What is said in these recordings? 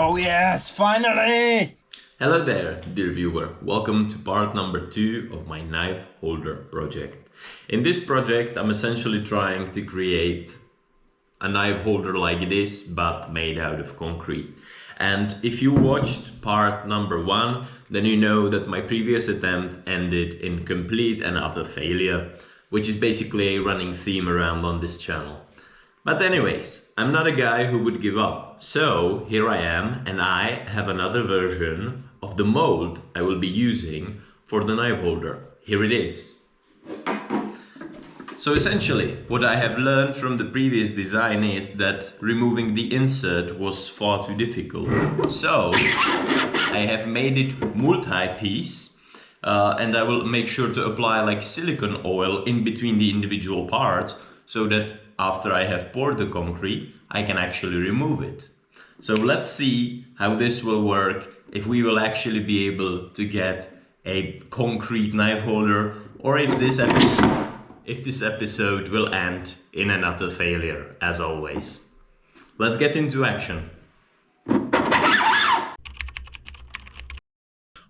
Oh yes, finally! Hello there, dear viewer. Welcome to part number 2 of my knife holder project. In this project, I'm essentially trying to create a knife holder like this, but made out of concrete. And if you watched part number 1, then you know that my previous attempt ended in complete and utter failure, which is basically a running theme around on this channel. But anyways, I'm not a guy who would give up. So here I am, and I have another version of the mold I will be using for the knife holder. Here it is. So essentially, what I have learned from the previous design is that removing the insert was far too difficult. So I have made it multi-piece, and I will make sure to apply like silicone oil in between the individual parts so that after I have poured the concrete, I can actually remove it. So let's see how this will work, if we will actually be able to get a concrete knife holder, or if this episode will end in an utter failure, as always. Let's get into action.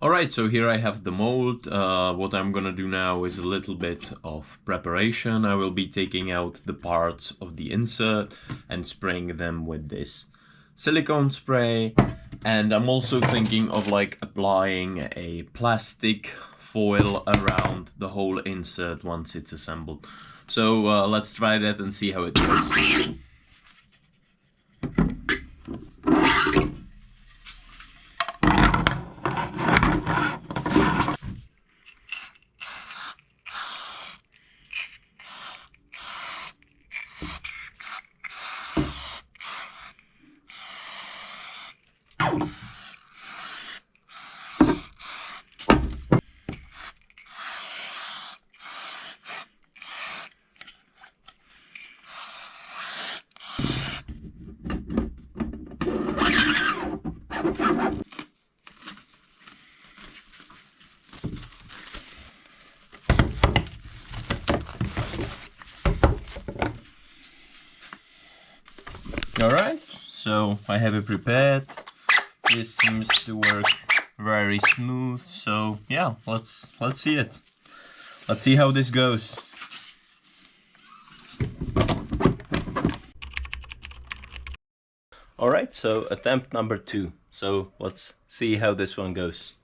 Alright, so here I have the mold. What I'm gonna do now is a little bit of preparation. I will be taking out the parts of the insert and spraying them with this silicone spray. And I'm also thinking of like applying a plastic foil around the whole insert once it's assembled. So let's try that and see how it goes. Alright, so I have it prepared. This seems to work very smooth, so yeah, let's see it. Let's see how this goes. Alright, so attempt number 2. So let's see how this one goes.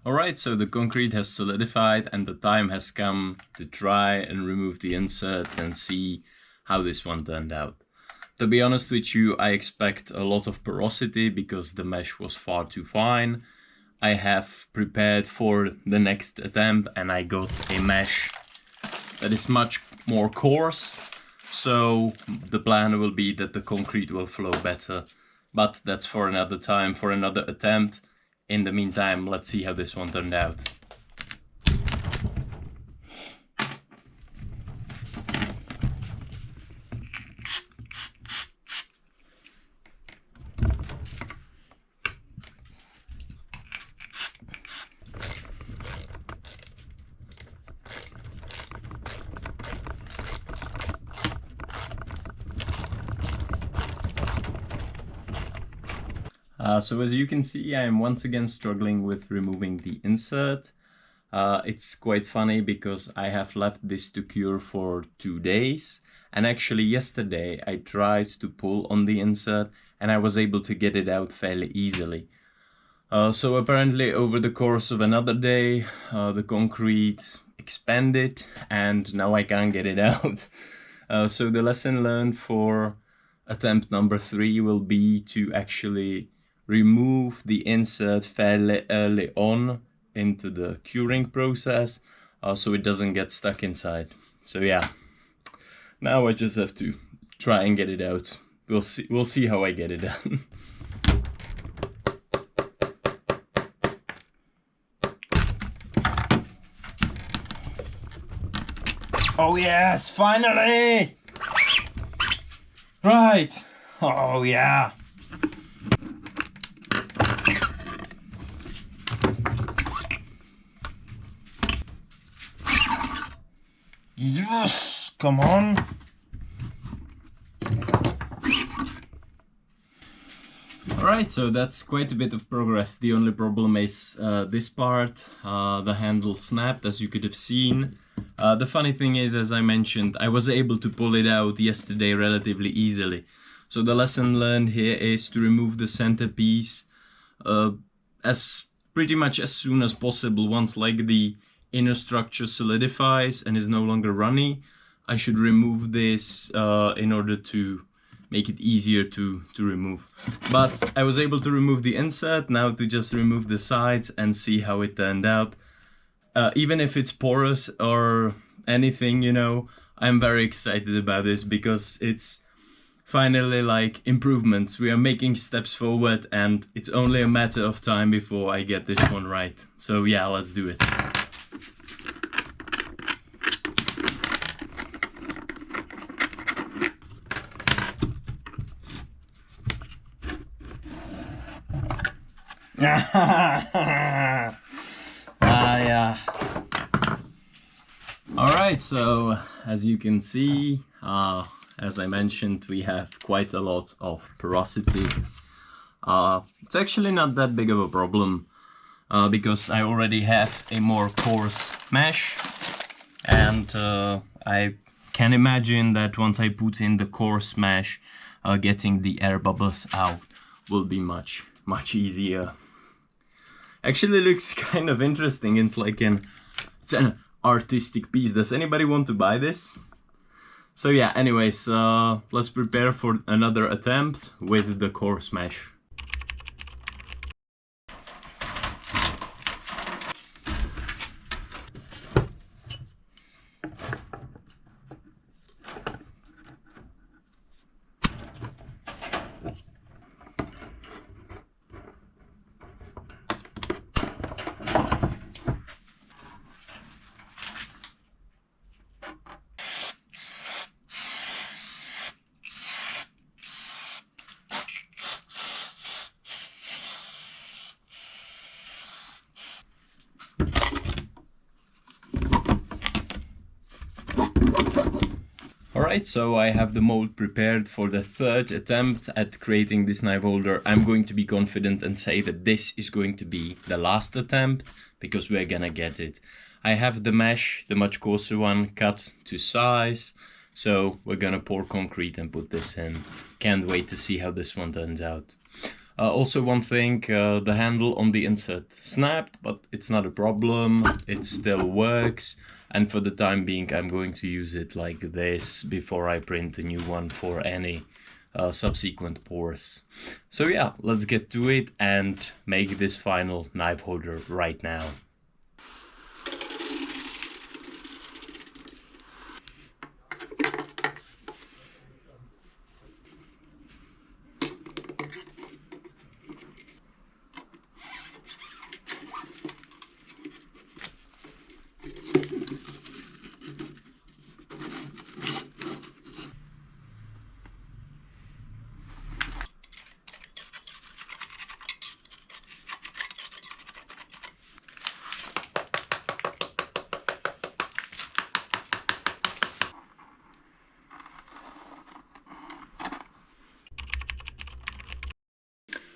Alright, so the concrete has solidified and the time has come to try and remove the insert and see how this one turned out. To be honest with you, I expect a lot of porosity because the mesh was far too fine. I have prepared for the next attempt and I got a mesh that is much more coarse. So the plan will be that the concrete will flow better, but that's for another time, for another attempt. In the meantime, let's see how this one turned out. So as you can see, I am once again struggling with removing the insert. It's quite funny because I have left this to cure for 2 days, and actually yesterday I tried to pull on the insert and I was able to get it out fairly easily. So apparently over the course of another day the concrete expanded and now I can't get it out. So the lesson learned for attempt number 3 will be to actually remove the insert fairly early on into the curing process, so it doesn't get stuck inside. So yeah, now I just have to try and get it out. We'll see how I get it done. Oh yes, finally! Right. Oh yeah. Yes, come on. Alright, so that's quite a bit of progress. The only problem is this part, the handle snapped, as you could have seen. The funny thing is, as I mentioned, I was able to pull it out yesterday relatively easily. So the lesson learned here is to remove the centerpiece as pretty much as soon as possible. Once like the inner structure solidifies and is no longer runny, I should remove this in order to make it easier to remove. But I was able to remove the insert, now to just remove the sides and see how it turned out. Even if it's porous or anything, you know, I'm very excited about this because it's finally like improvements. We are making steps forward and it's only a matter of time before I get this one right. So yeah, let's do it. Yeah. Alright, so as you can see, as I mentioned, we have quite a lot of porosity. It's actually not that big of a problem because I already have a more coarse mesh, and I can imagine that once I put in the coarse mesh, getting the air bubbles out will be much easier. Actually looks kind of interesting. It's like it's an artistic piece. Does anybody want to buy this? So yeah, anyways, let's prepare for another attempt with the coarse mesh. Alright, so I have the mold prepared for the third attempt at creating this knife holder. I'm going to be confident and say that this is going to be the last attempt because we're gonna get it. I have the mesh, the much coarser one, cut to size, so we're gonna pour concrete and put this in. Can't wait to see how this one turns out. Also one thing, the handle on the insert snapped, but it's not a problem, it still works. And for the time being, I'm going to use it like this before I print a new one for any subsequent pours. So yeah, let's get to it and make this final knife holder right now.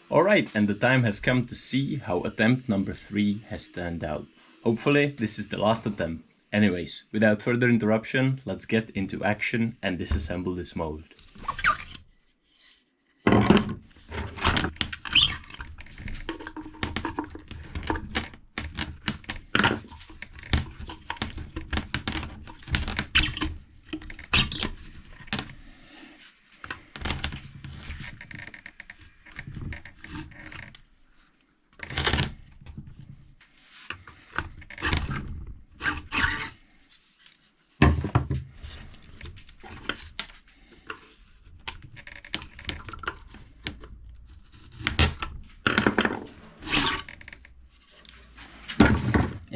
Alright, and the time has come to see how attempt number 3 has turned out. Hopefully this is the last attempt. Anyways, without further interruption, let's get into action and disassemble this mold.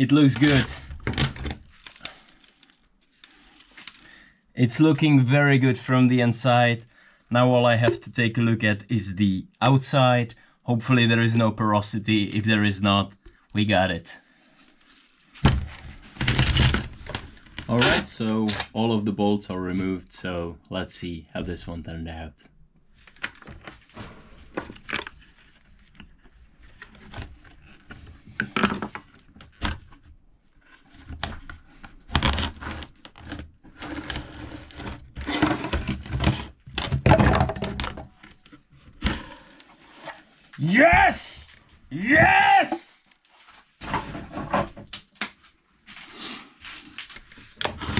It looks good. It's looking very good from the inside. Now all I have to take a look at is the outside. Hopefully there is no porosity. If there is not, we got it. Alright, so all of the bolts are removed, so let's see how this one turned out. Yes! Yes!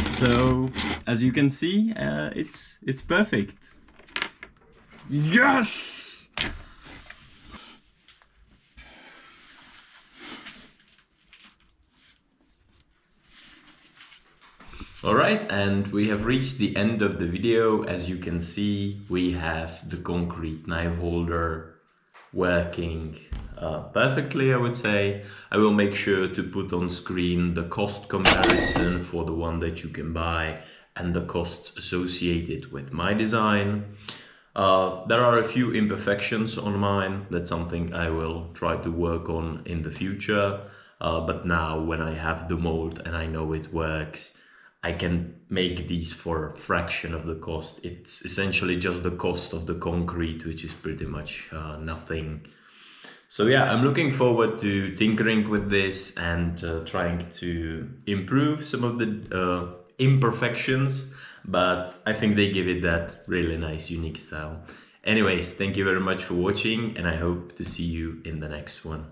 So, as you can see, it's perfect. Yes! Alright, and we have reached the end of the video. As you can see, we have the concrete knife holder working perfectly, I would say. I will make sure to put on screen the cost comparison for the one that you can buy and the costs associated with my design. There are a few imperfections on mine. That's something I will try to work on in the future. But now when I have the mold and I know it works, I can make these for a fraction of the cost. It's essentially just the cost of the concrete, which is pretty much nothing. So yeah, I'm looking forward to tinkering with this and trying to improve some of the imperfections, but I think they give it that really nice, unique style. Anyways, thank you very much for watching, and I hope to see you in the next one.